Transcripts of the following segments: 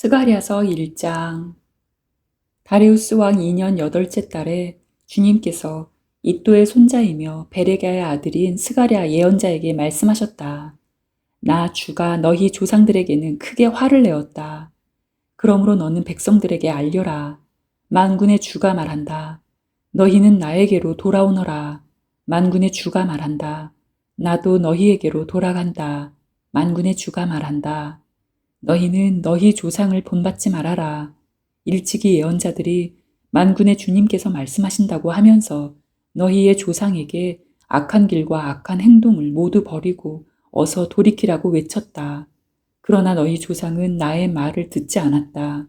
스가랴서 1장. 다리우스 왕 2년 8째 달에 주님께서 이또의 손자이며 베레랴의 아들인 스가랴 예언자에게 말씀하셨다. 나 주가 너희 조상들에게는 크게 화를 내었다. 그러므로 너는 백성들에게 알려라. 만군의 주가 말한다. 너희는 나에게로 돌아오너라. 만군의 주가 말한다. 나도 너희에게로 돌아간다. 만군의 주가 말한다. 너희는 너희 조상을 본받지 말아라. 일찍이 예언자들이 만군의 주님께서 말씀하신다고 하면서 너희의 조상에게 악한 길과 악한 행동을 모두 버리고 어서 돌이키라고 외쳤다. 그러나 너희 조상은 나의 말을 듣지 않았다.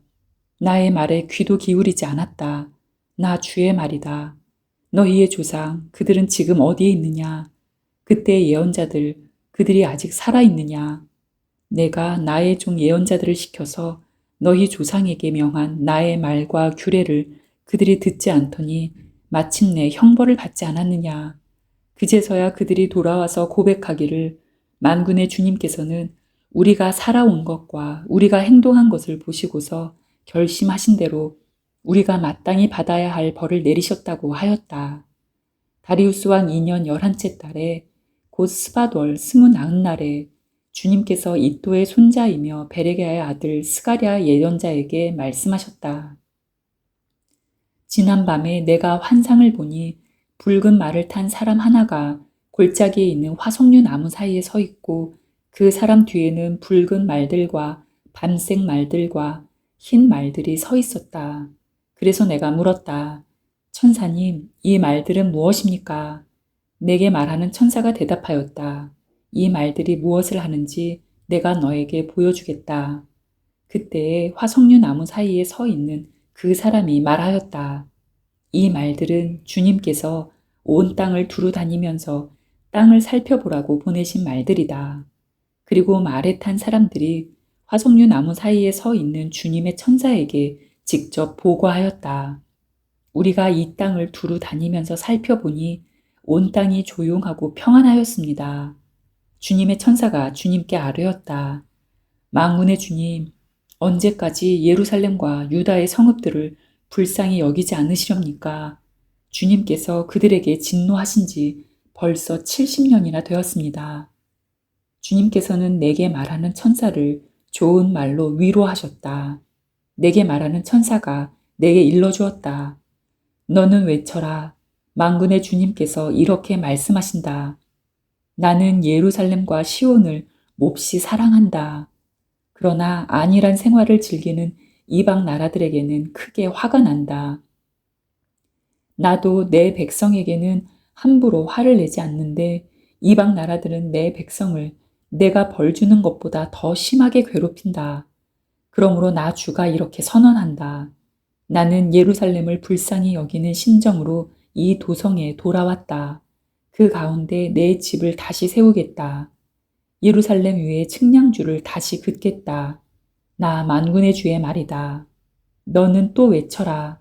나의 말에 귀도 기울이지 않았다. 나 주의 말이다. 너희의 조상, 그들은 지금 어디에 있느냐? 그때의 예언자들, 그들이 아직 살아있느냐? 내가 나의 종 예언자들을 시켜서 너희 조상에게 명한 나의 말과 규례를 그들이 듣지 않더니 마침내 형벌을 받지 않았느냐. 그제서야 그들이 돌아와서 고백하기를 만군의 주님께서는 우리가 살아온 것과 우리가 행동한 것을 보시고서 결심하신 대로 우리가 마땅히 받아야 할 벌을 내리셨다고 하였다. 다리우스 왕 2년 11째 달에 곧 스밧월 29날에 주님께서 이또의 손자이며 베레랴의 아들 스가랴 예언자에게 말씀하셨다. 지난밤에 내가 환상을 보니 붉은 말을 탄 사람 하나가 골짜기에 있는 화석류 나무 사이에 서 있고 그 사람 뒤에는 붉은 말들과 밤색 말들과 흰 말들이 서 있었다. 그래서 내가 물었다. 천사님, 이 말들은 무엇입니까? 내게 말하는 천사가 대답하였다. 이 말들이 무엇을 하는지 내가 너에게 보여주겠다. 그때에 화석류 나무 사이에 서 있는 그 사람이 말하였다. 이 말들은 주님께서 온 땅을 두루 다니면서 땅을 살펴보라고 보내신 말들이다. 그리고 말에 탄 사람들이 화석류 나무 사이에 서 있는 주님의 천사에게 직접 보고하였다. 우리가 이 땅을 두루 다니면서 살펴보니 온 땅이 조용하고 평안하였습니다. 주님의 천사가 주님께 아뢰었다. 만군의 주님, 언제까지 예루살렘과 유다의 성읍들을 불쌍히 여기지 않으시렵니까? 주님께서 그들에게 진노하신 지 벌써 70년이나 되었습니다. 주님께서는 내게 말하는 천사를 좋은 말로 위로하셨다. 내게 말하는 천사가 내게 일러주었다. 너는 외쳐라. 만군의 주님께서 이렇게 말씀하신다. 나는 예루살렘과 시온을 몹시 사랑한다. 그러나 안일한 생활을 즐기는 이방 나라들에게는 크게 화가 난다. 나도 내 백성에게는 함부로 화를 내지 않는데 이방 나라들은 내 백성을 내가 벌 주는 것보다 더 심하게 괴롭힌다. 그러므로 나 주가 이렇게 선언한다. 나는 예루살렘을 불쌍히 여기는 심정으로 이 도성에 돌아왔다. 그 가운데 내 집을 다시 세우겠다. 예루살렘 위에 측량줄을 다시 긋겠다. 나 만군의 주의 말이다. 너는 또 외쳐라.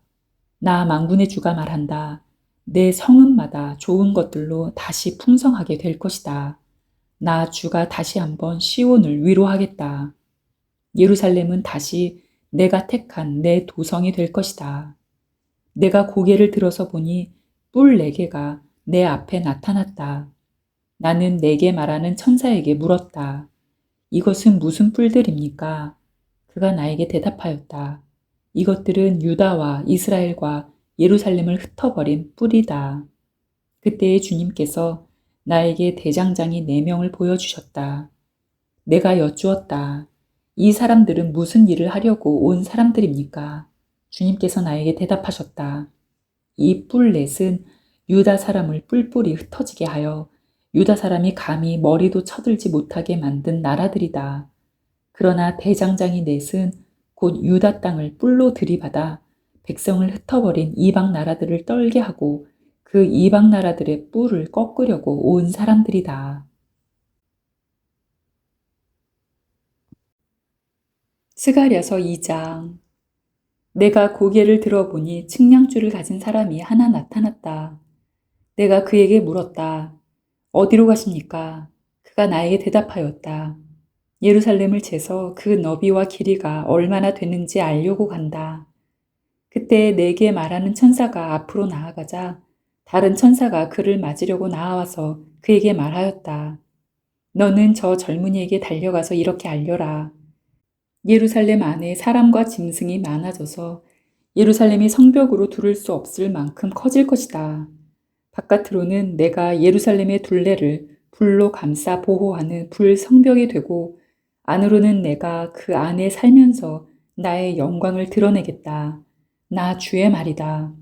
나 만군의 주가 말한다. 내 성읍마다 좋은 것들로 다시 풍성하게 될 것이다. 나 주가 다시 한번 시온을 위로하겠다. 예루살렘은 다시 내가 택한 내 도성이 될 것이다. 내가 고개를 들어서 보니 뿔 4개가 내 앞에 나타났다. 나는 내게 말하는 천사에게 물었다. 이것은 무슨 뿔들입니까? 그가 나에게 대답하였다. 이것들은 유다와 이스라엘과 예루살렘을 흩어버린 뿔이다. 그때에 주님께서 나에게 대장장이 4명을 보여주셨다. 내가 여쭈었다. 이 사람들은 무슨 일을 하려고 온 사람들입니까? 주님께서 나에게 대답하셨다. 이 뿔 넷은 유다 사람을 뿔뿔이 흩어지게 하여 유다 사람이 감히 머리도 쳐들지 못하게 만든 나라들이다. 그러나 대장장이 넷은 곧 유다 땅을 뿔로 들이받아 백성을 흩어버린 이방 나라들을 떨게 하고 그 이방 나라들의 뿔을 꺾으려고 온 사람들이다. 스가랴서 2장. 내가 고개를 들어보니 측량줄을 가진 사람이 하나 나타났다. 내가 그에게 물었다. 어디로 가십니까? 그가 나에게 대답하였다. 예루살렘을 재서 그 너비와 길이가 얼마나 되는지 알려고 간다. 그때 내게 말하는 천사가 앞으로 나아가자 다른 천사가 그를 맞으려고 나아와서 그에게 말하였다. 너는 저 젊은이에게 달려가서 이렇게 알려라. 예루살렘 안에 사람과 짐승이 많아져서 예루살렘이 성벽으로 두를 수 없을 만큼 커질 것이다. 바깥으로는 내가 예루살렘의 둘레를 불로 감싸 보호하는 불 성벽이 되고 안으로는 내가 그 안에 살면서 나의 영광을 드러내겠다. 나 주의 말이다.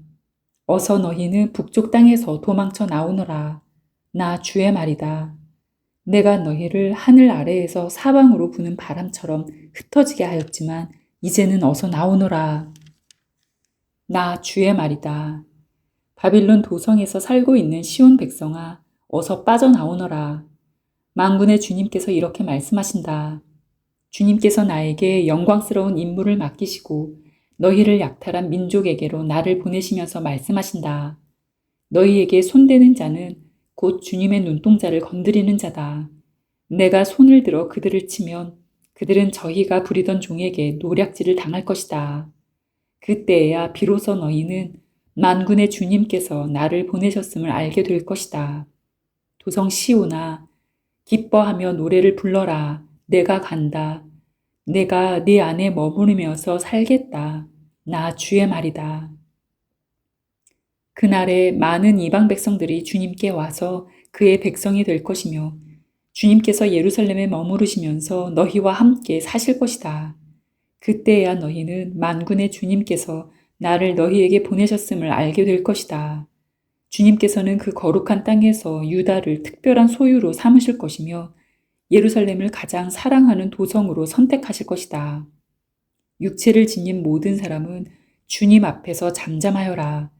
어서 너희는 북쪽 땅에서 도망쳐 나오너라. 나 주의 말이다. 내가 너희를 하늘 아래에서 사방으로 부는 바람처럼 흩어지게 하였지만 이제는 어서 나오너라. 나 주의 말이다. 바빌론 도성에서 살고 있는 시온 백성아, 어서 빠져나오너라. 만군의 주님께서 이렇게 말씀하신다. 주님께서 나에게 영광스러운 임무를 맡기시고 너희를 약탈한 민족에게로 나를 보내시면서 말씀하신다. 너희에게 손대는 자는 곧 주님의 눈동자를 건드리는 자다. 내가 손을 들어 그들을 치면 그들은 저희가 부리던 종에게 노략질을 당할 것이다. 그때에야 비로소 너희는 만군의 주님께서 나를 보내셨음을 알게 될 것이다. 도성 시온아, 기뻐하며 노래를 불러라. 내가 간다. 내가 네 안에 머무르면서 살겠다. 나 주의 말이다. 그날에 많은 이방 백성들이 주님께 와서 그의 백성이 될 것이며 주님께서 예루살렘에 머무르시면서 너희와 함께 사실 것이다. 그때야 너희는 만군의 주님께서 나를 너희에게 보내셨음을 알게 될 것이다. 주님께서는 그 거룩한 땅에서 유다를 특별한 소유로 삼으실 것이며 예루살렘을 가장 사랑하는 도성으로 선택하실 것이다. 육체를 지닌 모든 사람은 주님 앞에서 잠잠하여라.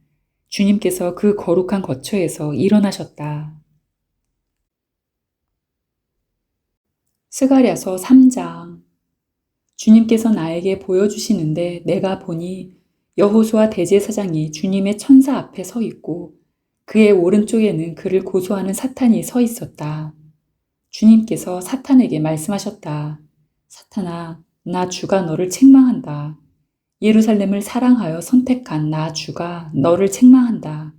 주님께서 그 거룩한 거처에서 일어나셨다. 스가랴서 3장. 주님께서 나에게 보여주시는데 내가 보니 여호수아 대제사장이 주님의 천사 앞에 서 있고 그의 오른쪽에는 그를 고소하는 사탄이 서 있었다. 주님께서 사탄에게 말씀하셨다. 사탄아, 나 주가 너를 책망한다. 예루살렘을 사랑하여 선택한 나 주가 너를 책망한다.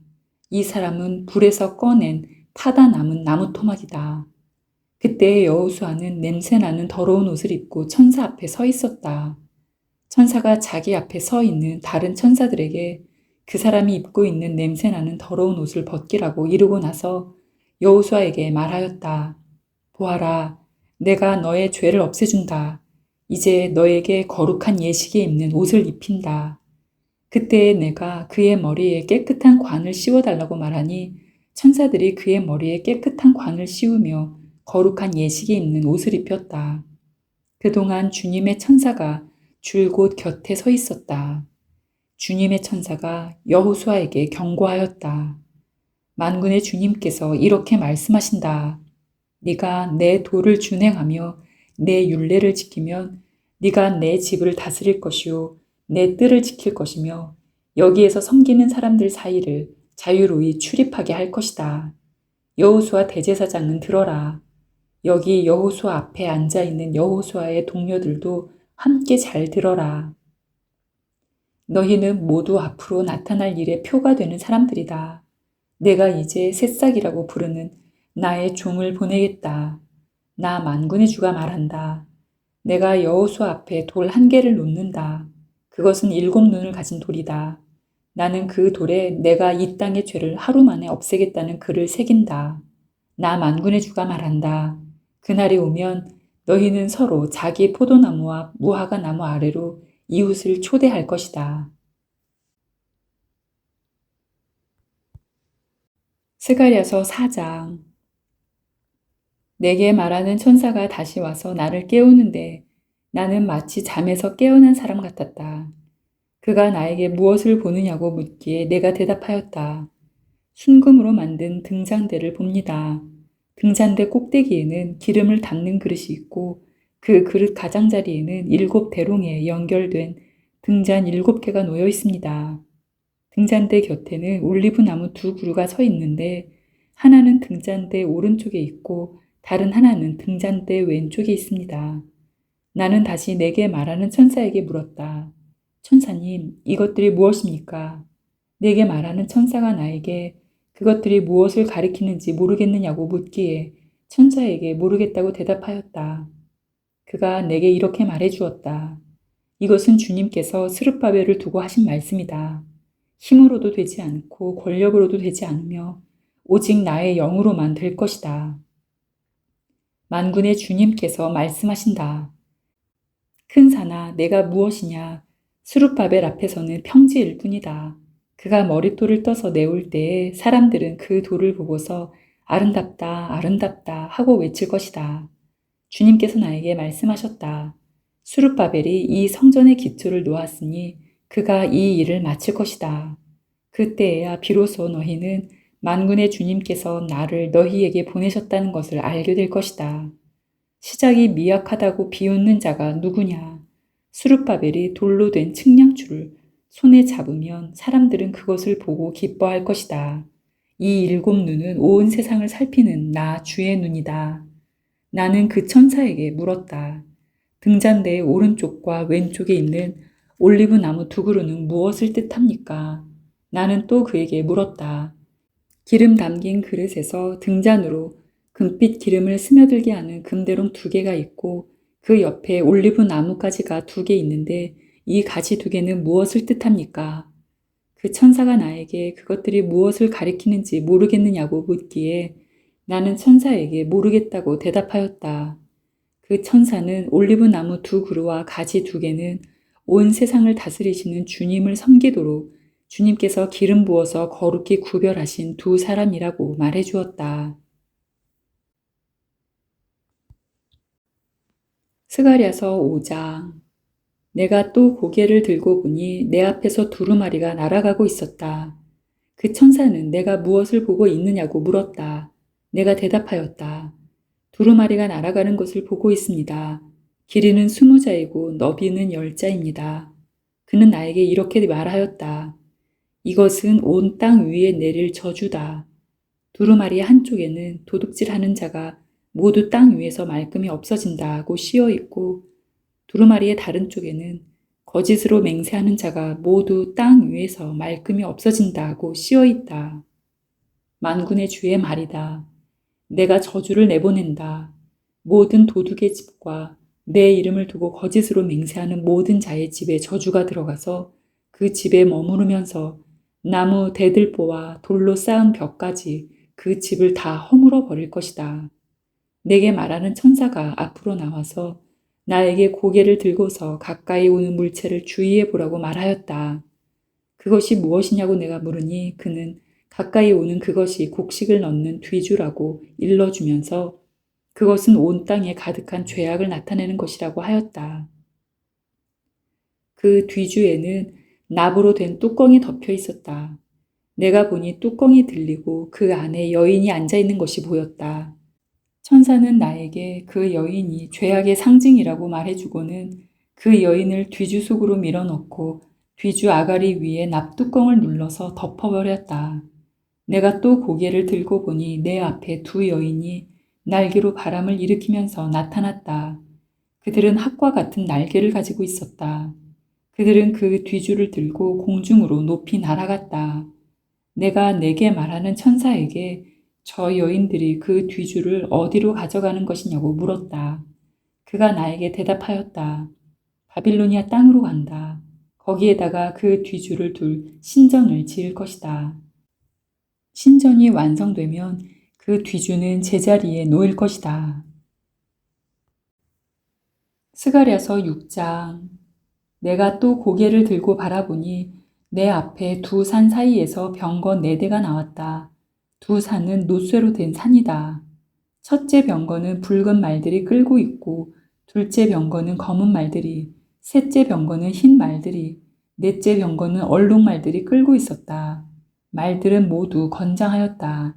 이 사람은 불에서 꺼낸 타다 남은 나무 토막이다. 그때 여호수아는 냄새나는 더러운 옷을 입고 천사 앞에 서 있었다. 천사가 자기 앞에 서 있는 다른 천사들에게 그 사람이 입고 있는 냄새나는 더러운 옷을 벗기라고 이르고 나서 여호수아에게 말하였다. 보아라, 내가 너의 죄를 없애준다. 이제 너에게 거룩한 예식에 입는 옷을 입힌다. 그때 내가 그의 머리에 깨끗한 관을 씌워달라고 말하니 천사들이 그의 머리에 깨끗한 관을 씌우며 거룩한 예식에 입는 옷을 입혔다. 그동안 주님의 천사가 줄곧 곁에 서 있었다. 주님의 천사가 여호수아에게 경고하였다. 만군의 주님께서 이렇게 말씀하신다. 네가 내 도를 준행하며 내 율례를 지키면 네가 내 집을 다스릴 것이요 내 뜰을 지킬 것이며 여기에서 섬기는 사람들 사이를 자유로이 출입하게 할 것이다. 여호수아 대제사장은 들어라. 여기 여호수아 앞에 앉아 있는 여호수아의 동료들도 함께 잘 들어라. 너희는 모두 앞으로 나타날 일의 표가 되는 사람들이다. 내가 이제 새싹이라고 부르는 나의 종을 보내겠다. 나 만군의 주가 말한다. 내가 여호수아 앞에 돌 한 개를 놓는다. 그것은 7 눈을 가진 돌이다. 나는 그 돌에 내가 이 땅의 죄를 하루 만에 없애겠다는 글을 새긴다. 나 만군의 주가 말한다. 그날이 오면 너희는 서로 자기 포도나무와 무화과 나무 아래로 이웃을 초대할 것이다. 스가랴서 4장. 내게 말하는 천사가 다시 와서 나를 깨우는데 나는 마치 잠에서 깨어난 사람 같았다. 그가 나에게 무엇을 보느냐고 묻기에 내가 대답하였다. 순금으로 만든 등잔대를 봅니다. 등잔대 꼭대기에는 기름을 담는 그릇이 있고 그 그릇 가장자리에는 7 대롱에 연결된 등잔 7개가 놓여 있습니다. 등잔대 곁에는 올리브나무 2 그루가 서 있는데 하나는 등잔대 오른쪽에 있고 다른 하나는 등잔대 왼쪽에 있습니다. 나는 다시 내게 말하는 천사에게 물었다. 천사님, 이것들이 무엇입니까? 내게 말하는 천사가 나에게 그것들이 무엇을 가리키는지 모르겠느냐고 묻기에 천사에게 모르겠다고 대답하였다. 그가 내게 이렇게 말해 주었다. 이것은 주님께서 스룹바벨을 두고 하신 말씀이다. 힘으로도 되지 않고 권력으로도 되지 않으며 오직 나의 영으로만 될 것이다. 만군의 주님께서 말씀하신다. 큰 산아, 내가 무엇이냐? 스룹바벨 앞에서는 평지일 뿐이다. 그가 머릿돌을 떠서 내올 때에 사람들은 그 돌을 보고서 아름답다, 아름답다 하고 외칠 것이다. 주님께서 나에게 말씀하셨다. 스룹바벨이 이 성전의 기초를 놓았으니 그가 이 일을 마칠 것이다. 그때에야 비로소 너희는 만군의 주님께서 나를 너희에게 보내셨다는 것을 알게 될 것이다. 시작이 미약하다고 비웃는 자가 누구냐? 스룹바벨이 돌로 된 측량줄을 손에 잡으면 사람들은 그것을 보고 기뻐할 것이다. 이 일곱 눈은 온 세상을 살피는 나 주의 눈이다. 나는 그 천사에게 물었다. 등잔대의 오른쪽과 왼쪽에 있는 올리브 나무 두 그루는 무엇을 뜻합니까? 나는 또 그에게 물었다. 기름 담긴 그릇에서 등잔으로 금빛 기름을 스며들게 하는 금대롱 두 개가 있고 그 옆에 올리브 나무가지가 두 개 있는데 이 가지 두 개는 무엇을 뜻합니까? 그 천사가 나에게 그것들이 무엇을 가리키는지 모르겠느냐고 묻기에 나는 천사에게 모르겠다고 대답하였다. 그 천사는 올리브 나무 두 그루와 가지 두 개는 온 세상을 다스리시는 주님을 섬기도록 주님께서 기름 부어서 거룩히 구별하신 두 사람이라고 말해 주었다. 스가랴서 5장. 내가 또 고개를 들고 보니 내 앞에서 두루마리가 날아가고 있었다. 그 천사는 내가 무엇을 보고 있느냐고 물었다. 내가 대답하였다. 두루마리가 날아가는 것을 보고 있습니다. 길이는 20자이고 너비는 10자입니다. 그는 나에게 이렇게 말하였다. 이것은 온 땅 위에 내릴 저주다. 두루마리 한쪽에는 도둑질하는 자가 모두 땅 위에서 말끔히 없어진다고 씌어 있고 두루마리의 다른 쪽에는 거짓으로 맹세하는 자가 모두 땅 위에서 말끔히 없어진다고 씌어 있다. 만군의 주의 말이다. 내가 저주를 내보낸다. 모든 도둑의 집과 내 이름을 두고 거짓으로 맹세하는 모든 자의 집에 저주가 들어가서 그 집에 머무르면서 나무 대들보와 돌로 쌓은 벽까지 그 집을 다 허물어 버릴 것이다. 내게 말하는 천사가 앞으로 나와서 나에게 고개를 들고서 가까이 오는 물체를 주의해 보라고 말하였다. 그것이 무엇이냐고 내가 물으니 그는 가까이 오는 그것이 곡식을 넣는 뒤주라고 일러주면서 그것은 온 땅에 가득한 죄악을 나타내는 것이라고 하였다. 그 뒤주에는 납으로 된 뚜껑이 덮여 있었다. 내가 보니 뚜껑이 들리고 그 안에 여인이 앉아 있는 것이 보였다. 천사는 나에게 그 여인이 죄악의 상징이라고 말해주고는 그 여인을 뒤주 속으로 밀어넣고 뒤주 아가리 위에 납뚜껑을 눌러서 덮어버렸다. 내가 또 고개를 들고 보니 내 앞에 두 여인이 날개로 바람을 일으키면서 나타났다. 그들은 학과 같은 날개를 가지고 있었다. 그들은 그 뒤주를 들고 공중으로 높이 날아갔다. 내가 내게 말하는 천사에게 저 여인들이 그 뒤주를 어디로 가져가는 것이냐고 물었다. 그가 나에게 대답하였다. 바빌로니아 땅으로 간다. 거기에다가 그 뒤주를 둘 신전을 지을 것이다. 신전이 완성되면 그 뒤주는 제자리에 놓일 것이다. 스가랴서 6장. 내가 또 고개를 들고 바라보니 내 앞에 두 산 사이에서 병거 4대가 나왔다. 두 산은 놋쇠로 된 산이다. 첫째 병거는 붉은 말들이 끌고 있고 둘째 병거는 검은 말들이, 셋째 병거는 흰 말들이, 넷째 병거는 얼룩 말들이 끌고 있었다. 말들은 모두 건장하였다.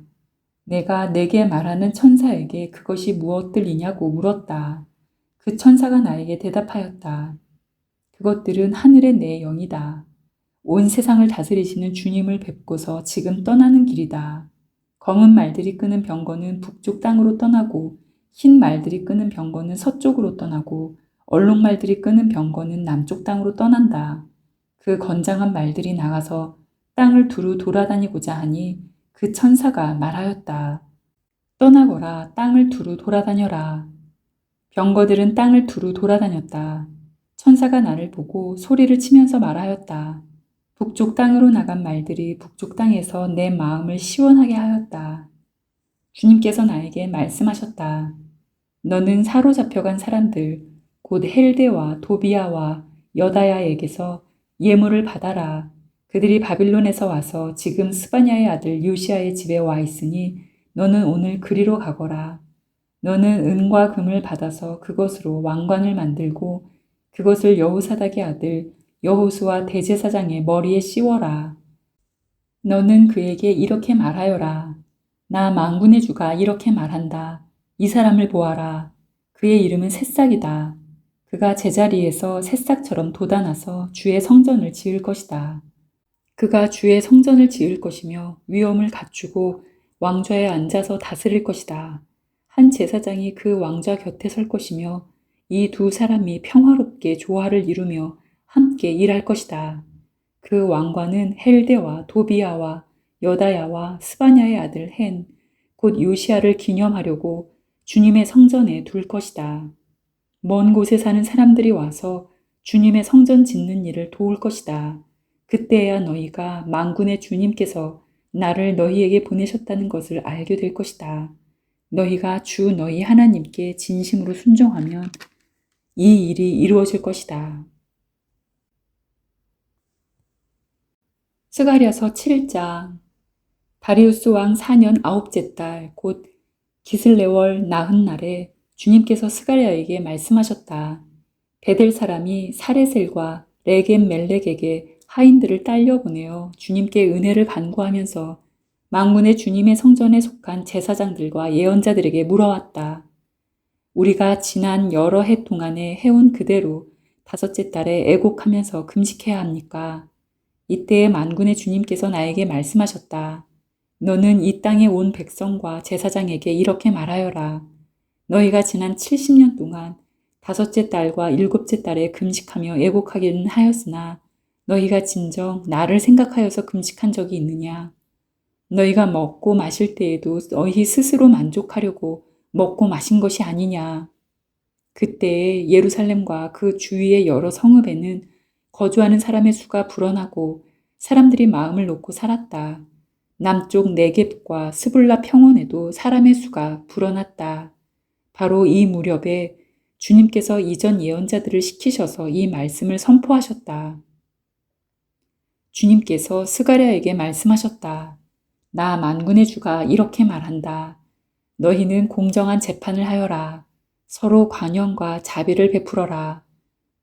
내가 내게 말하는 천사에게 그것이 무엇들이냐고 물었다. 그 천사가 나에게 대답하였다. 그것들은 하늘의 내 영이다. 온 세상을 다스리시는 주님을 뵙고서 지금 떠나는 길이다. 검은 말들이 끄는 병거는 북쪽 땅으로 떠나고 흰 말들이 끄는 병거는 서쪽으로 떠나고 얼룩말들이 끄는 병거는 남쪽 땅으로 떠난다. 그 건장한 말들이 나가서 땅을 두루 돌아다니고자 하니 그 천사가 말하였다. 떠나거라, 땅을 두루 돌아다녀라. 병거들은 땅을 두루 돌아다녔다. 천사가 나를 보고 소리를 치면서 말하였다. 북쪽 땅으로 나간 말들이 북쪽 땅에서 내 마음을 시원하게 하였다. 주님께서 나에게 말씀하셨다. 너는 사로잡혀간 사람들, 곧 헬데와 도비아와 여다야에게서 예물을 받아라. 그들이 바빌론에서 와서 지금 스바냐의 아들 요시아의 집에 와 있으니 너는 오늘 그리로 가거라. 너는 은과 금을 받아서 그것으로 왕관을 만들고 그것을 여호사닥의 아들 여호수아 대제사장의 머리에 씌워라. 너는 그에게 이렇게 말하여라. 나 만군의 주가 이렇게 말한다. 이 사람을 보아라. 그의 이름은 새싹이다. 그가 제자리에서 새싹처럼 돋아나서 주의 성전을 지을 것이다. 그가 주의 성전을 지을 것이며 위엄을 갖추고 왕좌에 앉아서 다스릴 것이다. 한 제사장이 그 왕좌 곁에 설 것이며 이 두 사람이 평화롭게 조화를 이루며 함께 일할 것이다. 그 왕관은 헬데와 도비아와 여다야와 스바냐의 아들 헨, 곧 요시아를 기념하려고 주님의 성전에 둘 것이다. 먼 곳에 사는 사람들이 와서 주님의 성전 짓는 일을 도울 것이다. 그때야 너희가 만군의 주님께서 나를 너희에게 보내셨다는 것을 알게 될 것이다. 너희가 주 너희 하나님께 진심으로 순종하면 이 일이 이루어질 것이다. 스가랴서 7장. 다리우스 왕 4년 9째 달 곧 기슬레월 나흔 날에 주님께서 스가랴에게 말씀하셨다. 베델 사람이 사레셀과 레겜 멜렉에게 하인들을 딸려 보내어 주님께 은혜를 간구하면서 만군의 주님의 성전에 속한 제사장들과 예언자들에게 물어왔다. 우리가 지난 여러 해 동안에 해온 그대로 다섯째 달에 애곡하면서 금식해야 합니까? 이때에 만군의 주님께서 나에게 말씀하셨다. 너는 이 땅에 온 백성과 제사장에게 이렇게 말하여라. 너희가 지난 70년 동안 다섯째 달과 일곱째 달에 금식하며 애곡하기는 하였으나 너희가 진정 나를 생각하여서 금식한 적이 있느냐? 너희가 먹고 마실 때에도 너희 스스로 만족하려고 먹고 마신 것이 아니냐? 그때에 예루살렘과 그 주위의 여러 성읍에는 거주하는 사람의 수가 불어나고 사람들이 마음을 놓고 살았다. 남쪽 네겝과 스불라 평원에도 사람의 수가 불어났다. 바로 이 무렵에 주님께서 이전 예언자들을 시키셔서 이 말씀을 선포하셨다. 주님께서 스가랴에게 말씀하셨다. 나 만군의 주가 이렇게 말한다. 너희는 공정한 재판을 하여라. 서로 관용과 자비를 베풀어라.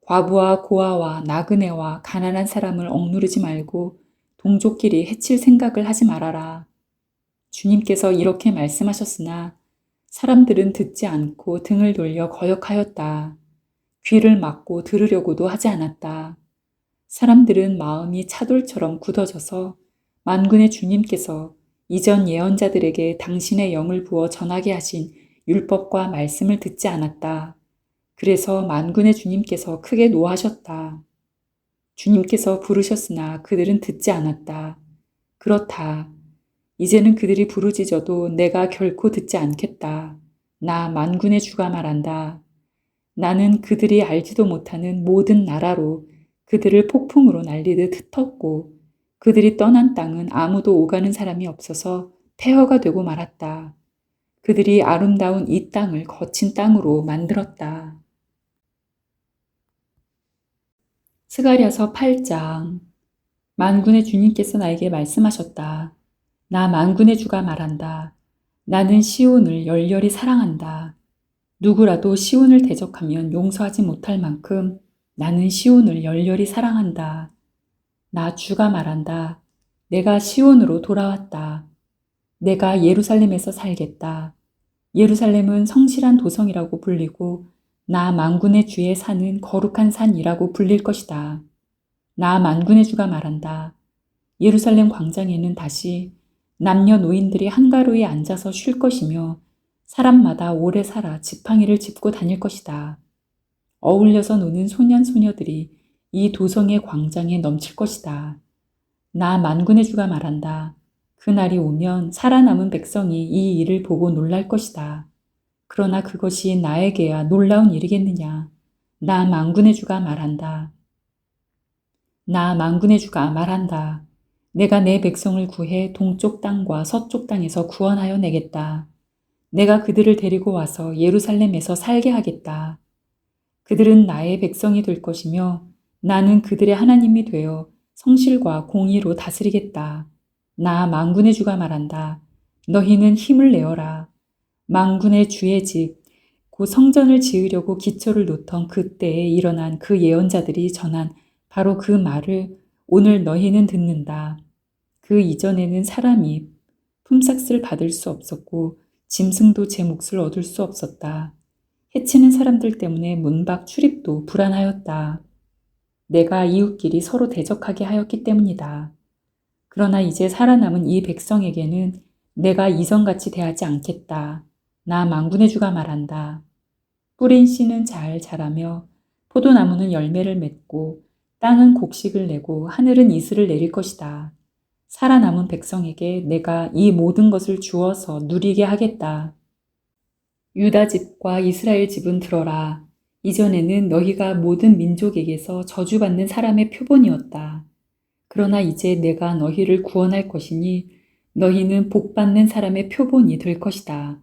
과부와 고아와 나그네와 가난한 사람을 억누르지 말고 동족끼리 해칠 생각을 하지 말아라. 주님께서 이렇게 말씀하셨으나 사람들은 듣지 않고 등을 돌려 거역하였다. 귀를 막고 들으려고도 하지 않았다. 사람들은 마음이 차돌처럼 굳어져서 만군의 주님께서 이전 예언자들에게 당신의 영을 부어 전하게 하신 율법과 말씀을 듣지 않았다. 그래서 만군의 주님께서 크게 노하셨다. 주님께서 부르셨으나 그들은 듣지 않았다. 그렇다. 이제는 그들이 부르짖어도 내가 결코 듣지 않겠다. 나 만군의 주가 말한다. 나는 그들이 알지도 못하는 모든 나라로 그들을 폭풍으로 날리듯 흩었고 그들이 떠난 땅은 아무도 오가는 사람이 없어서 폐허가 되고 말았다. 그들이 아름다운 이 땅을 거친 땅으로 만들었다. 스가랴서 8장. 만군의 주님께서 나에게 말씀하셨다. 나 만군의 주가 말한다. 나는 시온을 열렬히 사랑한다. 누구라도 시온을 대적하면 용서하지 못할 만큼 나는 시온을 열렬히 사랑한다. 나 주가 말한다. 내가 시온으로 돌아왔다. 내가 예루살렘에서 살겠다. 예루살렘은 성실한 도성이라고 불리고 나 만군의 주의 산은 거룩한 산이라고 불릴 것이다. 나 만군의 주가 말한다. 예루살렘 광장에는 다시 남녀노인들이 한가로이 앉아서 쉴 것이며 사람마다 오래 살아 지팡이를 짚고 다닐 것이다. 어울려서 노는 소년 소녀들이 이 도성의 광장에 넘칠 것이다. 나 만군의 주가 말한다. 그날이 오면 살아남은 백성이 이 일을 보고 놀랄 것이다. 그러나 그것이 나에게야 놀라운 일이겠느냐. 나 만군의 주가 말한다. 나 만군의 주가 말한다. 내가 내 백성을 구해 동쪽 땅과 서쪽 땅에서 구원하여 내겠다. 내가 그들을 데리고 와서 예루살렘에서 살게 하겠다. 그들은 나의 백성이 될 것이며 나는 그들의 하나님이 되어 성실과 공의로 다스리겠다. 나 만군의 주가 말한다. 너희는 힘을 내어라. 만군의 주의 집, 곧 성전을 지으려고 기초를 놓던 그때에 일어난 그 예언자들이 전한 바로 그 말을 오늘 너희는 듣는다. 그 이전에는 사람이 품삯을 받을 수 없었고 짐승도 제 몫을 얻을 수 없었다. 해치는 사람들 때문에 문 밖 출입도 불안하였다. 내가 이웃끼리 서로 대적하게 하였기 때문이다. 그러나 이제 살아남은 이 백성에게는 내가 이전같이 대하지 않겠다. 나 만군의 주가 말한다. 뿌린 씨는 잘 자라며 포도나무는 열매를 맺고 땅은 곡식을 내고 하늘은 이슬을 내릴 것이다. 살아남은 백성에게 내가 이 모든 것을 주어서 누리게 하겠다. 유다 집과 이스라엘 집은 들어라. 이전에는 너희가 모든 민족에게서 저주받는 사람의 표본이었다. 그러나 이제 내가 너희를 구원할 것이니 너희는 복받는 사람의 표본이 될 것이다.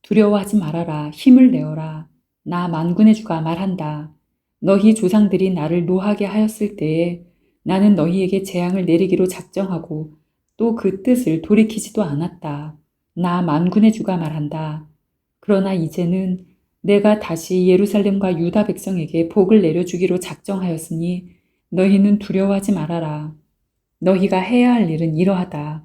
두려워하지 말아라. 힘을 내어라. 나 만군의 주가 말한다. 너희 조상들이 나를 노하게 하였을 때에 나는 너희에게 재앙을 내리기로 작정하고 또 그 뜻을 돌이키지도 않았다. 나 만군의 주가 말한다. 그러나 이제는 내가 다시 예루살렘과 유다 백성에게 복을 내려주기로 작정하였으니 너희는 두려워하지 말아라. 너희가 해야 할 일은 이러하다.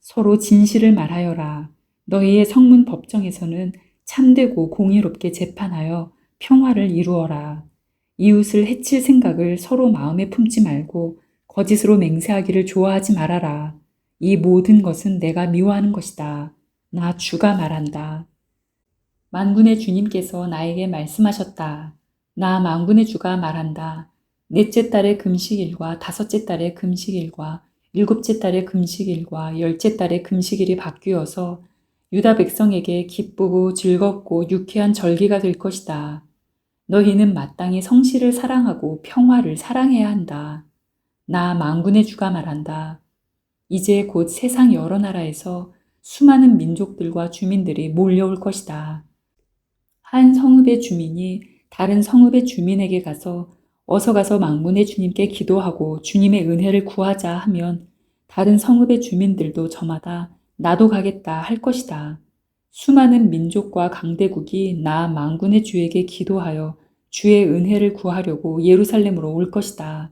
서로 진실을 말하여라. 너희의 성문 법정에서는 참되고 공의롭게 재판하여 평화를 이루어라. 이웃을 해칠 생각을 서로 마음에 품지 말고 거짓으로 맹세하기를 좋아하지 말아라. 이 모든 것은 내가 미워하는 것이다. 나 주가 말한다. 만군의 주님께서 나에게 말씀하셨다. 나 만군의 주가 말한다. 넷째 달의 금식일과 다섯째 달의 금식일과 일곱째 달의 금식일과 열째 달의 금식일이 바뀌어서 유다 백성에게 기쁘고 즐겁고 유쾌한 절기가 될 것이다. 너희는 마땅히 성실을 사랑하고 평화를 사랑해야 한다. 나 만군의 주가 말한다. 이제 곧 세상 여러 나라에서 수많은 민족들과 주민들이 몰려올 것이다. 한 성읍의 주민이 다른 성읍의 주민에게 어서 가서 만군의 주님께 기도하고 주님의 은혜를 구하자 하면 다른 성읍의 주민들도 저마다 나도 가겠다 할 것이다. 수많은 민족과 강대국이 나 만군의 주에게 기도하여 주의 은혜를 구하려고 예루살렘으로 올 것이다.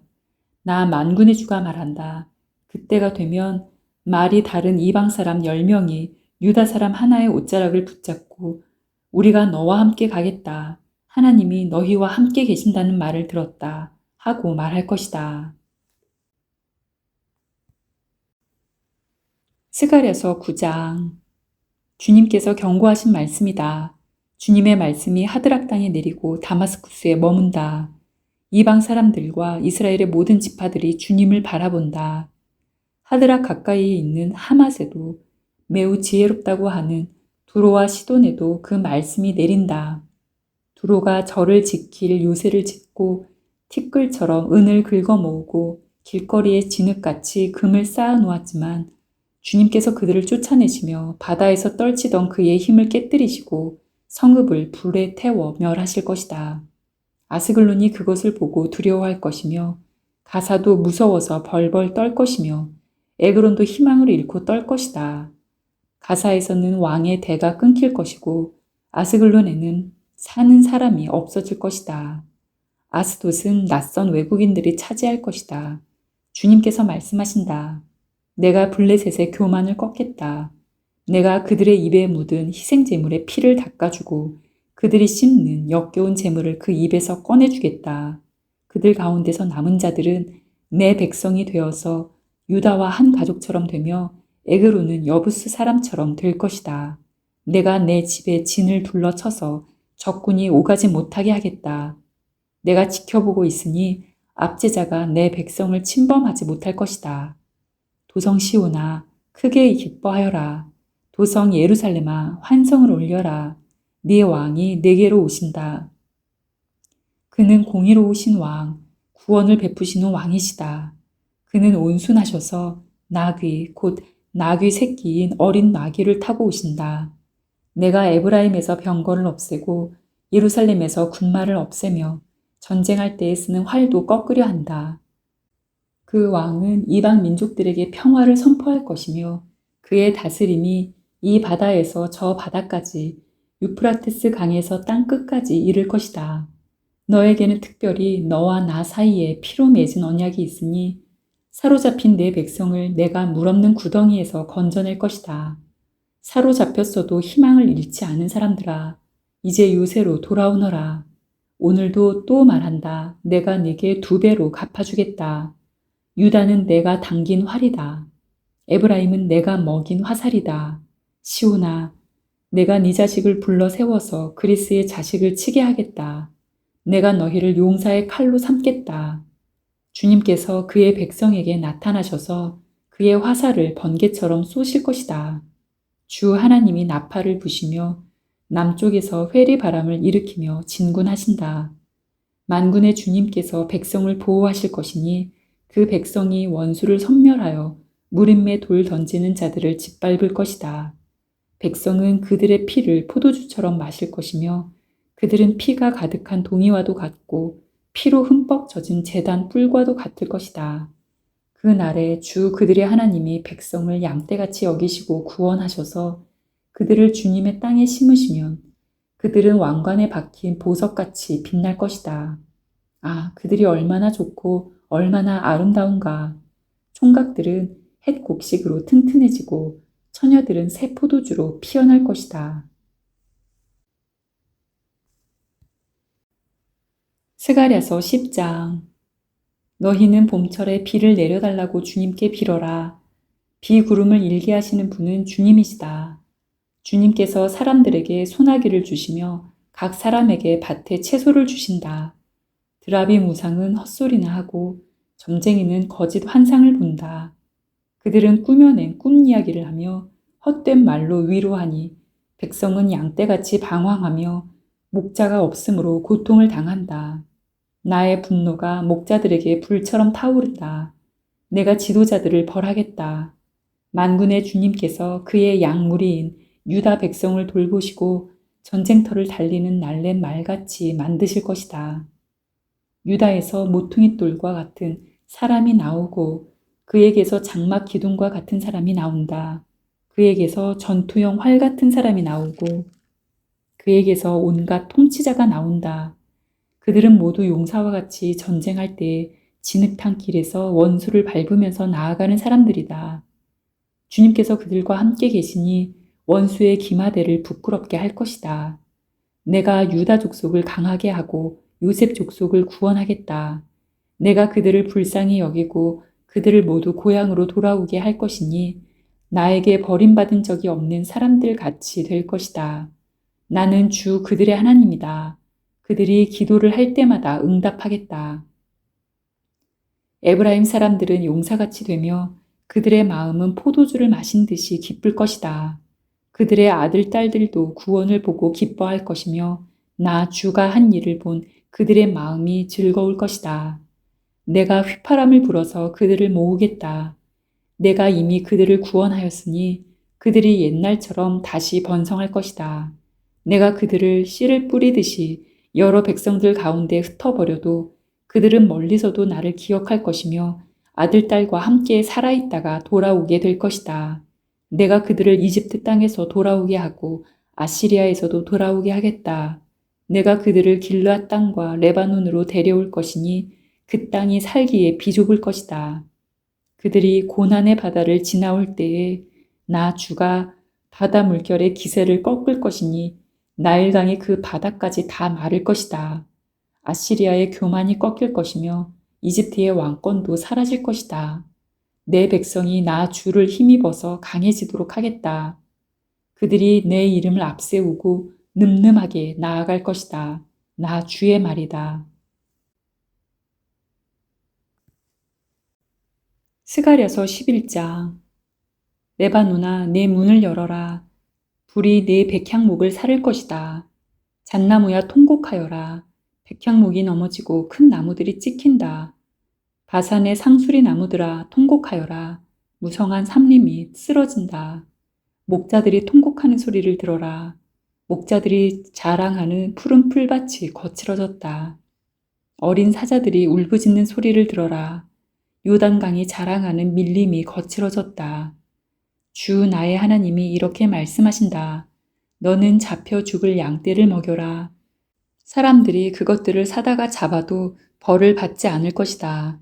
나 만군의 주가 말한다. 그때가 되면 말이 다른 이방 사람 10명이 유다 사람 하나의 옷자락을 붙잡고 우리가 너와 함께 가겠다. 하나님이 너희와 함께 계신다는 말을 들었다. 하고 말할 것이다. 스가랴서 9장. 주님께서 경고하신 말씀이다. 주님의 말씀이 하드락 땅에 내리고 다마스쿠스에 머문다. 이방 사람들과 이스라엘의 모든 지파들이 주님을 바라본다. 하드락 가까이에 있는 하맛에도 매우 지혜롭다고 하는 두로와 시돈에도 그 말씀이 내린다. 두로가 절을 지킬 요새를 짓고 티끌처럼 은을 긁어 모으고 길거리에 진흙같이 금을 쌓아 놓았지만 주님께서 그들을 쫓아내시며 바다에서 떨치던 그의 힘을 깨뜨리시고 성읍을 불에 태워 멸하실 것이다. 아스글론이 그것을 보고 두려워할 것이며 가사도 무서워서 벌벌 떨 것이며 에그론도 희망을 잃고 떨 것이다. 가사에서는 왕의 대가 끊길 것이고 아스글론에는 사는 사람이 없어질 것이다. 아스돗은 낯선 외국인들이 차지할 것이다. 주님께서 말씀하신다. 내가 블레셋의 교만을 꺾겠다. 내가 그들의 입에 묻은 희생제물의 피를 닦아주고 그들이 씹는 역겨운 제물을 그 입에서 꺼내주겠다. 그들 가운데서 남은 자들은 내 백성이 되어서 유다와 한 가족처럼 되며 에그로는 여부스 사람처럼 될 것이다. 내가 내 집에 진을 둘러쳐서 적군이 오가지 못하게 하겠다. 내가 지켜보고 있으니 압제자가 내 백성을 침범하지 못할 것이다. 도성 시온아, 크게 기뻐하여라. 도성 예루살렘아, 환성을 올려라. 네 왕이 내게로 오신다. 그는 공의로우신 왕, 구원을 베푸시는 왕이시다. 그는 온순하셔서 나귀, 곧 나귀 새끼인 어린 나귀를 타고 오신다. 내가 에브라임에서 병거를 없애고 예루살렘에서 군마를 없애며 전쟁할 때에 쓰는 활도 꺾으려 한다. 그 왕은 이방 민족들에게 평화를 선포할 것이며 그의 다스림이 이 바다에서 저 바다까지 유프라테스 강에서 땅 끝까지 이를 것이다. 너에게는 특별히 너와 나 사이에 피로 맺은 언약이 있으니 사로잡힌 내 백성을 내가 물없는 구덩이에서 건져낼 것이다. 사로잡혔어도 희망을 잃지 않은 사람들아, 이제 요새로 돌아오너라. 오늘도 또 말한다. 내가 네게 2배로 갚아주겠다. 유다는 내가 당긴 활이다. 에브라임은 내가 먹인 화살이다. 시온아, 내가 네 자식을 불러 세워서 그리스의 자식을 치게 하겠다. 내가 너희를 용사의 칼로 삼겠다. 주님께서 그의 백성에게 나타나셔서 그의 화살을 번개처럼 쏘실 것이다. 주 하나님이 나팔을 부시며 남쪽에서 회리 바람을 일으키며 진군하신다. 만군의 주님께서 백성을 보호하실 것이니 그 백성이 원수를 섬멸하여 무림에 돌 던지는 자들을 짓밟을 것이다. 백성은 그들의 피를 포도주처럼 마실 것이며 그들은 피가 가득한 동이와도 같고 피로 흠뻑 젖은 제단 뿔과도 같을 것이다. 그 날에 주 그들의 하나님이 백성을 양떼같이 여기시고 구원하셔서 그들을 주님의 땅에 심으시면 그들은 왕관에 박힌 보석같이 빛날 것이다. 아, 그들이 얼마나 좋고 얼마나 아름다운가. 총각들은 햇 곡식으로 튼튼해지고 처녀들은 새 포도주로 피어날 것이다. 스가랴서 10장. 너희는 봄철에 비를 내려달라고 주님께 빌어라. 비구름을 일게 하시는 분은 주님이시다. 주님께서 사람들에게 소나기를 주시며 각 사람에게 밭에 채소를 주신다. 드라비 무상은 헛소리나 하고 점쟁이는 거짓 환상을 본다. 그들은 꾸며낸 꿈 이야기를 하며 헛된 말로 위로하니 백성은 양떼같이 방황하며 목자가 없으므로 고통을 당한다. 나의 분노가 목자들에게 불처럼 타오른다. 내가 지도자들을 벌하겠다. 만군의 주님께서 그의 양무리인 유다 백성을 돌보시고 전쟁터를 달리는 날랜 말같이 만드실 것이다. 유다에서 모퉁이 돌과 같은 사람이 나오고 그에게서 장막 기둥과 같은 사람이 나온다. 그에게서 전투용 활 같은 사람이 나오고 그에게서 온갖 통치자가 나온다. 그들은 모두 용사와 같이 전쟁할 때 진흙탕 길에서 원수를 밟으면서 나아가는 사람들이다. 주님께서 그들과 함께 계시니 원수의 기마대를 부끄럽게 할 것이다. 내가 유다 족속을 강하게 하고 요셉 족속을 구원하겠다. 내가 그들을 불쌍히 여기고 그들을 모두 고향으로 돌아오게 할 것이니 나에게 버림받은 적이 없는 사람들 같이 될 것이다. 나는 주 그들의 하나님이다. 그들이 기도를 할 때마다 응답하겠다. 에브라임 사람들은 용사같이 되며 그들의 마음은 포도주를 마신 듯이 기쁠 것이다. 그들의 아들, 딸들도 구원을 보고 기뻐할 것이며 나 주가 한 일을 본 그들의 마음이 즐거울 것이다. 내가 휘파람을 불어서 그들을 모으겠다. 내가 이미 그들을 구원하였으니 그들이 옛날처럼 다시 번성할 것이다. 내가 그들을 씨를 뿌리듯이 여러 백성들 가운데 흩어버려도 그들은 멀리서도 나를 기억할 것이며 아들, 딸과 함께 살아있다가 돌아오게 될 것이다. 내가 그들을 이집트 땅에서 돌아오게 하고 아시리아에서도 돌아오게 하겠다. 내가 그들을 길르앗 땅과 레바논으로 데려올 것이니 그 땅이 살기에 비좁을 것이다. 그들이 고난의 바다를 지나올 때에 나 주가 바다 물결의 기세를 꺾을 것이니 나일강이 그 바다까지 다 마를 것이다. 아시리아의 교만이 꺾일 것이며 이집트의 왕권도 사라질 것이다. 내 백성이 나 주를 힘입어서 강해지도록 하겠다. 그들이 내 이름을 앞세우고 늠름하게 나아갈 것이다. 나 주의 말이다. 스가랴서 11장. 레바논아, 내 문을 열어라. 불이 내 백향목을 사를 것이다. 잣나무야, 통곡하여라. 백향목이 넘어지고 큰 나무들이 찍힌다. 바산의 상수리 나무들아, 통곡하여라. 무성한 삼림이 쓰러진다. 목자들이 통곡하는 소리를 들어라. 목자들이 자랑하는 푸른 풀밭이 거칠어졌다. 어린 사자들이 울부짖는 소리를 들어라. 요단강이 자랑하는 밀림이 거칠어졌다. 주 나의 하나님이 이렇게 말씀하신다. 너는 잡혀 죽을 양떼를 먹여라. 사람들이 그것들을 사다가 잡아도 벌을 받지 않을 것이다.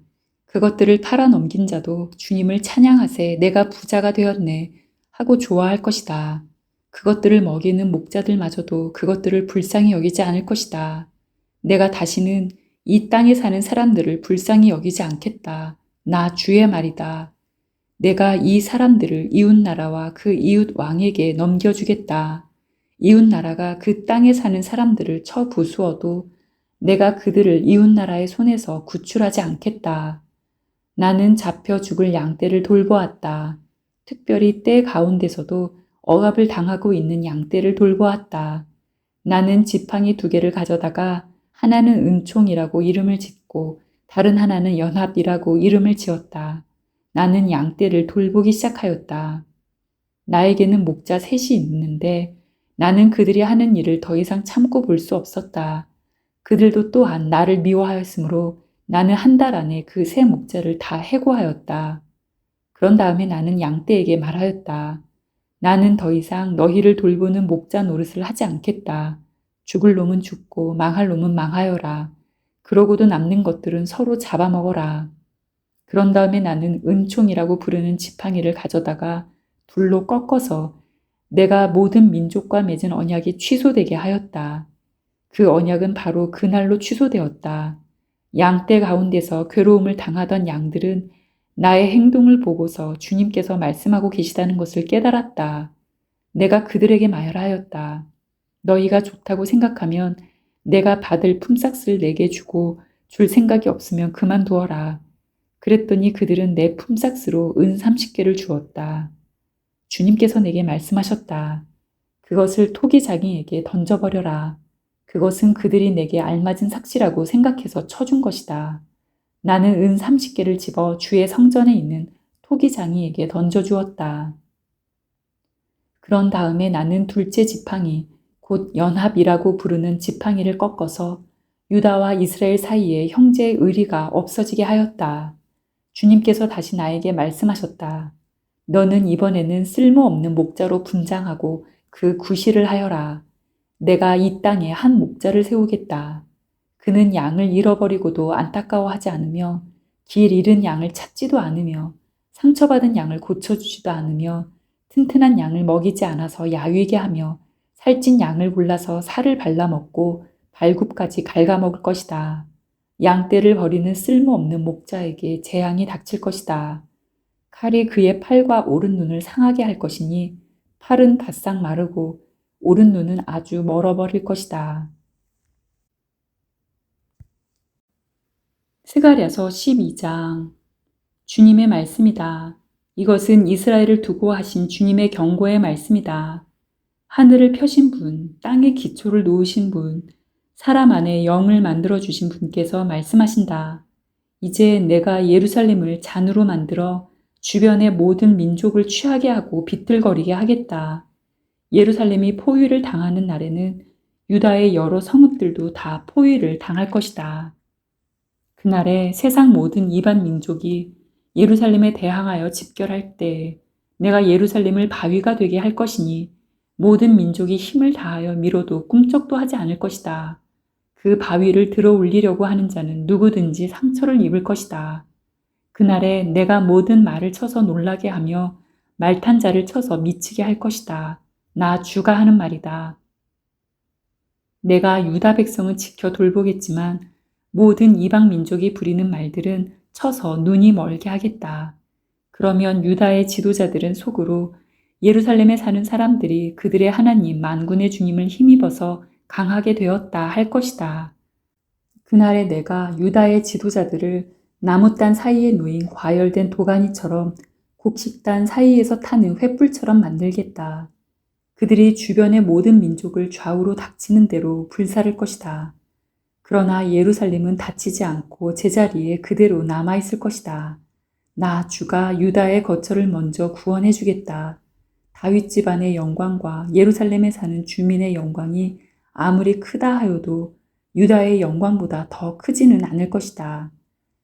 그것들을 팔아 넘긴 자도 주님을 찬양하세 내가 부자가 되었네 하고 좋아할 것이다. 그것들을 먹이는 목자들마저도 그것들을 불쌍히 여기지 않을 것이다. 내가 다시는 이 땅에 사는 사람들을 불쌍히 여기지 않겠다. 나 주의 말이다. 내가 이 사람들을 이웃나라와 그 이웃 왕에게 넘겨주겠다. 이웃나라가 그 땅에 사는 사람들을 쳐 부수어도 내가 그들을 이웃나라의 손에서 구출하지 않겠다. 나는 잡혀 죽을 양떼를 돌보았다. 특별히 떼 가운데서도 억압을 당하고 있는 양떼를 돌보았다. 나는 지팡이 2개를 가져다가 하나는 은총이라고 이름을 짓고 다른 하나는 연합이라고 이름을 지었다. 나는 양떼를 돌보기 시작하였다. 나에게는 목자 3이 있는데 나는 그들이 하는 일을 더 이상 참고 볼 수 없었다. 그들도 또한 나를 미워하였으므로 나는 한 달 안에 그 3 목자를 다 해고하였다. 그런 다음에 나는 양떼에게 말하였다. 나는 더 이상 너희를 돌보는 목자 노릇을 하지 않겠다. 죽을 놈은 죽고 망할 놈은 망하여라. 그러고도 남는 것들은 서로 잡아먹어라. 그런 다음에 나는 은총이라고 부르는 지팡이를 가져다가 둘로 꺾어서 내가 모든 민족과 맺은 언약이 취소되게 하였다. 그 언약은 바로 그날로 취소되었다. 양떼 가운데서 괴로움을 당하던 양들은 나의 행동을 보고서 주님께서 말씀하고 계시다는 것을 깨달았다. 내가 그들에게 말하였다. 너희가 좋다고 생각하면 내가 받을 품삯을 내게 주고 줄 생각이 없으면 그만두어라. 그랬더니 그들은 내 품삯으로 은 30개를 주었다. 주님께서 내게 말씀하셨다. 그것을 토기장이에게 던져버려라. 그것은 그들이 내게 알맞은 삭시라고 생각해서 쳐준 것이다. 나는 은 30개를 집어 주의 성전에 있는 토기장이에게 던져주었다. 그런 다음에 나는 둘째 지팡이, 곧 연합이라고 부르는 지팡이를 꺾어서 유다와 이스라엘 사이에 형제의 의리가 없어지게 하였다. 주님께서 다시 나에게 말씀하셨다. 너는 이번에는 쓸모없는 목자로 분장하고 그 구실을 하여라. 내가 이 땅에 한 목자를 세우겠다. 그는 양을 잃어버리고도 안타까워하지 않으며 길 잃은 양을 찾지도 않으며 상처받은 양을 고쳐주지도 않으며 튼튼한 양을 먹이지 않아서 야위게 하며 살찐 양을 골라서 살을 발라먹고 발굽까지 갉아먹을 것이다. 양떼를 버리는 쓸모없는 목자에게 재앙이 닥칠 것이다. 칼이 그의 팔과 오른 눈을 상하게 할 것이니 팔은 바싹 마르고 오른 눈은 아주 멀어버릴 것이다. 스가랴서 12장. 주님의 말씀이다. 이것은 이스라엘을 두고 하신 주님의 경고의 말씀이다. 하늘을 펴신 분, 땅의 기초를 놓으신 분, 사람 안에 영을 만들어 주신 분께서 말씀하신다. 이제 내가 예루살렘을 잔으로 만들어 주변의 모든 민족을 취하게 하고 비틀거리게 하겠다. 예루살렘이 포위를 당하는 날에는 유다의 여러 성읍들도 다 포위를 당할 것이다. 그날에 세상 모든 이방 민족이 예루살렘에 대항하여 집결할 때 내가 예루살렘을 바위가 되게 할 것이니 모든 민족이 힘을 다하여 밀어도 꿈쩍도 하지 않을 것이다. 그 바위를 들어 올리려고 하는 자는 누구든지 상처를 입을 것이다. 그날에 내가 모든 말을 쳐서 놀라게 하며 말탄 자를 쳐서 미치게 할 것이다. 나 주가 하는 말이다. 내가 유다 백성은 지켜 돌보겠지만 모든 이방 민족이 부리는 말들은 쳐서 눈이 멀게 하겠다. 그러면 유다의 지도자들은 속으로 예루살렘에 사는 사람들이 그들의 하나님 만군의 주님을 힘입어서 강하게 되었다 할 것이다. 그날에 내가 유다의 지도자들을 나무단 사이에 놓인 과열된 도가니처럼 곡식단 사이에서 타는 횃불처럼 만들겠다. 그들이 주변의 모든 민족을 좌우로 닥치는 대로 불사를 것이다. 그러나 예루살렘은 다치지 않고 제자리에 그대로 남아있을 것이다. 나 주가 유다의 거처를 먼저 구원해 주겠다. 다윗 집안의 영광과 예루살렘에 사는 주민의 영광이 아무리 크다 하여도 유다의 영광보다 더 크지는 않을 것이다.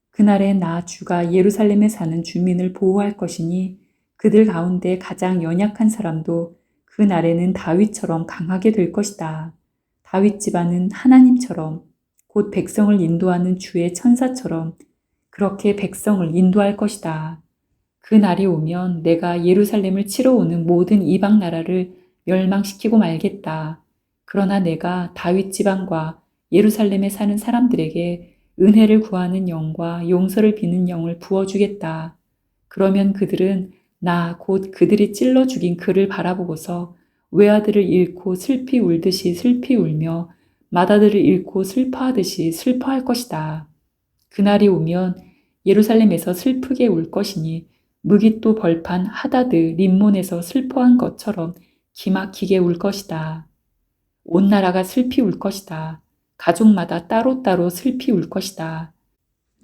그날에 나 주가 예루살렘에 사는 주민을 보호할 것이니 그들 가운데 가장 연약한 사람도 그날에는 다윗처럼 강하게 될 것이다. 다윗 집안은 하나님처럼 곧 백성을 인도하는 주의 천사처럼 그렇게 백성을 인도할 것이다. 그 날이 오면 내가 예루살렘을 치러 오는 모든 이방 나라를 멸망시키고 말겠다. 그러나 내가 다윗 집안과 예루살렘에 사는 사람들에게 은혜를 구하는 영과 용서를 비는 영을 부어주겠다. 그러면 그들은 나 곧 그들이 찔러 죽인 그를 바라보고서 외아들을 잃고 슬피 울듯이 슬피 울며 맏아들을 잃고 슬퍼하듯이 슬퍼할 것이다. 그날이 오면 예루살렘에서 슬프게 울 것이니 무깃도 벌판 하다드 림몬에서 슬퍼한 것처럼 기막히게 울 것이다. 온 나라가 슬피 울 것이다. 가족마다 따로따로 슬피 울 것이다.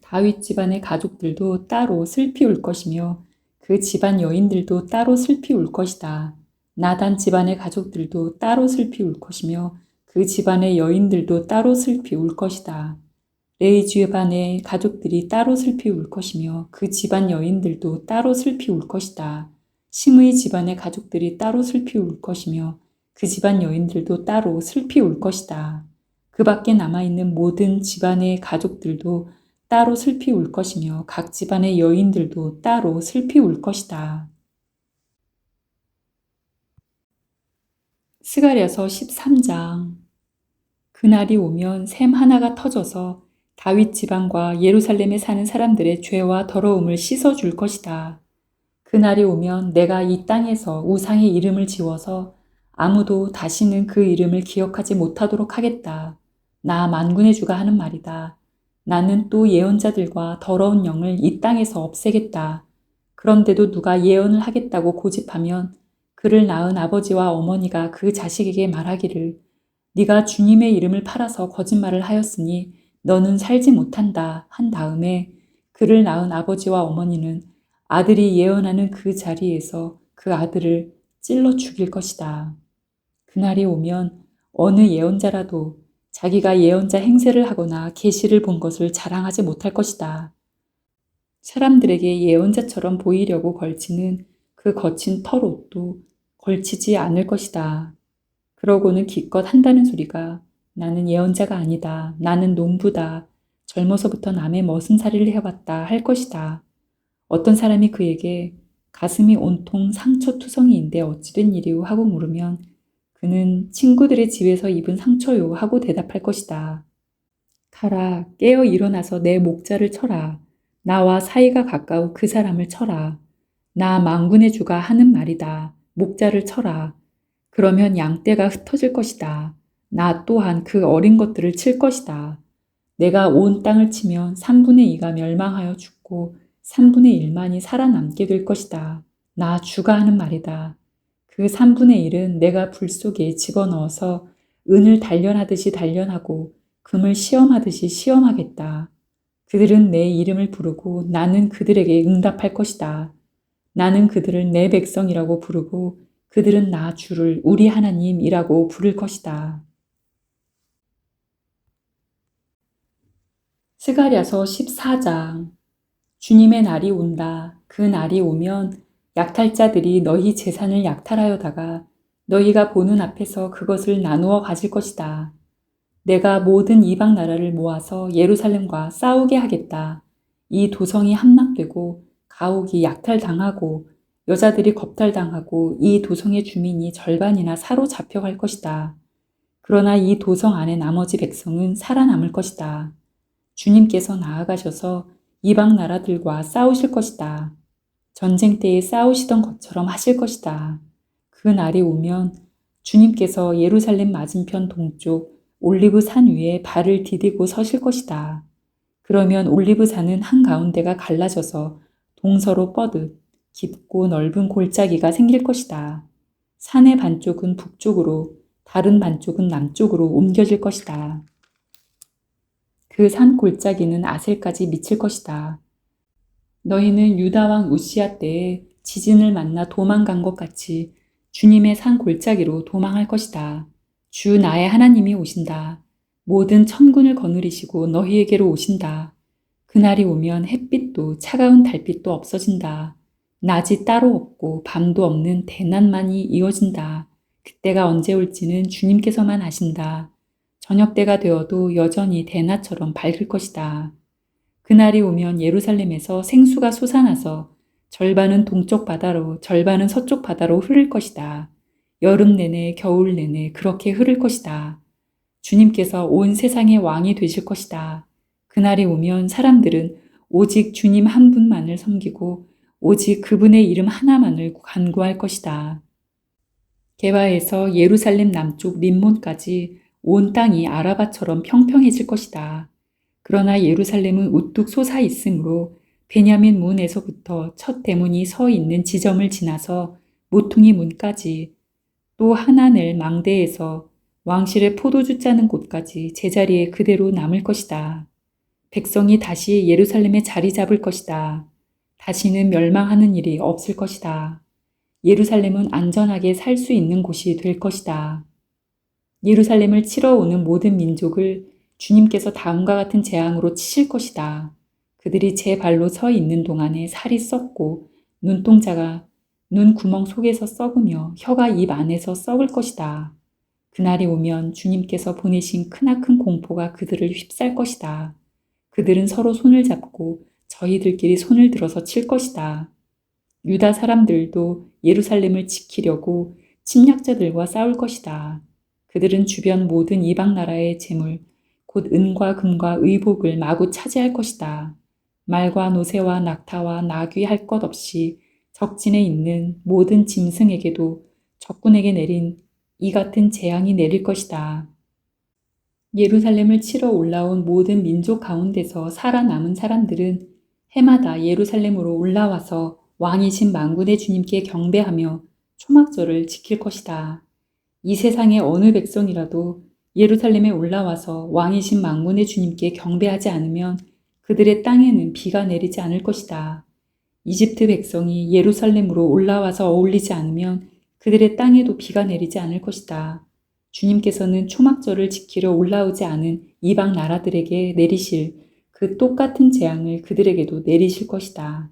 다윗 집안의 가족들도 따로 슬피 울 것이며 그 집안 여인들도 따로 슬피 울 것이다. 나단 집안의 가족들도 따로 슬피 울 것이며 그 집안의 여인들도 따로 슬피 울 것이다. 레위 집안의 가족들이 따로 슬피 울 것이며 그 집안 여인들도 따로 슬피 울 것이다. 시므이 집안의 가족들이 따로 슬피 울 것이며 그 집안 여인들도 따로 슬피 울 것이다. 그 밖에 남아있는 모든 집안의 가족들도 따로 슬피 울 것이며 각 집안의 여인들도 따로 슬피 울 것이다. 스가랴서 13장. 그날이 오면 샘 하나가 터져서 다윗 집안과 예루살렘에 사는 사람들의 죄와 더러움을 씻어줄 것이다. 그날이 오면 내가 이 땅에서 우상의 이름을 지워서 아무도 다시는 그 이름을 기억하지 못하도록 하겠다. 나 만군의 주가 하는 말이다. 나는 또 예언자들과 더러운 영을 이 땅에서 없애겠다. 그런데도 누가 예언을 하겠다고 고집하면 그를 낳은 아버지와 어머니가 그 자식에게 말하기를 네가 주님의 이름을 팔아서 거짓말을 하였으니 너는 살지 못한다 한 다음에 그를 낳은 아버지와 어머니는 아들이 예언하는 그 자리에서 그 아들을 찔러 죽일 것이다. 그날이 오면 어느 예언자라도 자기가 예언자 행세를 하거나 계시를 본 것을 자랑하지 못할 것이다. 사람들에게 예언자처럼 보이려고 걸치는 그 거친 털옷도 걸치지 않을 것이다. 그러고는 기껏 한다는 소리가 나는 예언자가 아니다. 나는 농부다. 젊어서부터 남의 머슴살이를 해왔다 할 것이다. 어떤 사람이 그에게 가슴이 온통 상처투성이인데 어찌된 일이오 하고 물으면 그는 친구들의 집에서 입은 상처요 하고 대답할 것이다. 가라, 깨어 일어나서 내 목자를 쳐라. 나와 사이가 가까운 그 사람을 쳐라. 나 만군의 주가 하는 말이다. 목자를 쳐라. 그러면 양떼가 흩어질 것이다. 나 또한 그 어린 것들을 칠 것이다. 내가 온 땅을 치면 3분의 2가 멸망하여 죽고 3분의 1만이 살아남게 될 것이다. 나 주가 하는 말이다. 그 3분의 1은 내가 불 속에 집어넣어서 은을 단련하듯이 단련하고 금을 시험하듯이 시험하겠다. 그들은 내 이름을 부르고 나는 그들에게 응답할 것이다. 나는 그들을 내 백성이라고 부르고 그들은 나 주를 우리 하나님이라고 부를 것이다. 스가랴서 14장. 주님의 날이 온다. 그 날이 오면 약탈자들이 너희 재산을 약탈하여다가 너희가 보는 앞에서 그것을 나누어 가질 것이다. 내가 모든 이방 나라를 모아서 예루살렘과 싸우게 하겠다. 이 도성이 함락되고 가옥이 약탈당하고 여자들이 겁탈당하고 이 도성의 주민이 절반이나 사로잡혀갈 것이다. 그러나 이 도성 안의 나머지 백성은 살아남을 것이다. 주님께서 나아가셔서 이방 나라들과 싸우실 것이다. 전쟁 때에 싸우시던 것처럼 하실 것이다. 그 날이 오면 주님께서 예루살렘 맞은편 동쪽 올리브 산 위에 발을 디디고 서실 것이다. 그러면 올리브산은 한가운데가 갈라져서 동서로 뻗듯 깊고 넓은 골짜기가 생길 것이다. 산의 반쪽은 북쪽으로, 다른 반쪽은 남쪽으로 옮겨질 것이다. 그 산 골짜기는 아셀까지 미칠 것이다. 너희는 유다 왕 우시야 때에 지진을 만나 도망간 것 같이 주님의 산 골짜기로 도망할 것이다. 주 나의 하나님이 오신다. 모든 천군을 거느리시고 너희에게로 오신다. 그날이 오면 햇빛도 차가운 달빛도 없어진다. 낮이 따로 없고 밤도 없는 대낮만이 이어진다. 그때가 언제 올지는 주님께서만 아신다. 저녁 때가 되어도 여전히 대낮처럼 밝을 것이다. 그날이 오면 예루살렘에서 생수가 솟아나서 절반은 동쪽 바다로 절반은 서쪽 바다로 흐를 것이다. 여름 내내 겨울 내내 그렇게 흐를 것이다. 주님께서 온 세상의 왕이 되실 것이다. 그날이 오면 사람들은 오직 주님 한 분만을 섬기고 오직 그분의 이름 하나만을 간구할 것이다. 게바에서 예루살렘 남쪽 림몬까지 온 땅이 아라바처럼 평평해질 것이다. 그러나 예루살렘은 우뚝 솟아 있으므로 베냐민 문에서부터 첫 대문이 서 있는 지점을 지나서 모퉁이 문까지 또 하나넬 망대에서 왕실의 포도주 짜는 곳까지 제자리에 그대로 남을 것이다. 백성이 다시 예루살렘에 자리 잡을 것이다. 다시는 멸망하는 일이 없을 것이다. 예루살렘은 안전하게 살 수 있는 곳이 될 것이다. 예루살렘을 치러 오는 모든 민족을 주님께서 다음과 같은 재앙으로 치실 것이다. 그들이 제 발로 서 있는 동안에 살이 썩고 눈동자가 눈 구멍 속에서 썩으며 혀가 입 안에서 썩을 것이다. 그날이 오면 주님께서 보내신 크나큰 공포가 그들을 휩쌀 것이다. 그들은 서로 손을 잡고 저희들끼리 손을 들어서 칠 것이다. 유다 사람들도 예루살렘을 지키려고 침략자들과 싸울 것이다. 그들은 주변 모든 이방 나라의 재물, 곧 은과 금과 의복을 마구 차지할 것이다. 말과 노새와 낙타와 나귀 할 것 없이 적진에 있는 모든 짐승에게도 적군에게 내린 이 같은 재앙이 내릴 것이다. 예루살렘을 치러 올라온 모든 민족 가운데서 살아남은 사람들은 해마다 예루살렘으로 올라와서 왕이신 만군의 주님께 경배하며 초막절을 지킬 것이다. 이 세상의 어느 백성이라도 예루살렘에 올라와서 왕이신 만군의 주님께 경배하지 않으면 그들의 땅에는 비가 내리지 않을 것이다. 이집트 백성이 예루살렘으로 올라와서 어울리지 않으면 그들의 땅에도 비가 내리지 않을 것이다. 주님께서는 초막절을 지키러 올라오지 않은 이방 나라들에게 내리실 그 똑같은 재앙을 그들에게도 내리실 것이다.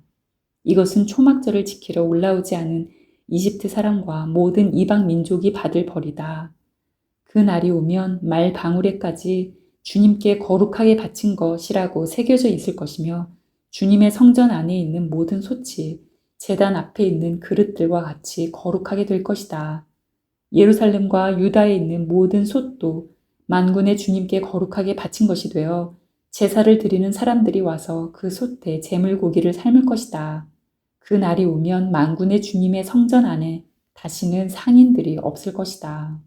이것은 초막절을 지키러 올라오지 않은 이집트 사람과 모든 이방 민족이 받을 벌이다. 그 날이 오면 말 방울에까지 주님께 거룩하게 바친 것이라고 새겨져 있을 것이며 주님의 성전 안에 있는 모든 솥이 제단 앞에 있는 그릇들과 같이 거룩하게 될 것이다. 예루살렘과 유다에 있는 모든 솥도 만군의 주님께 거룩하게 바친 것이 되어 제사를 드리는 사람들이 와서 그 솥에 제물고기를 삶을 것이다. 그 날이 오면 만군의 주님의 성전 안에 다시는 상인들이 없을 것이다.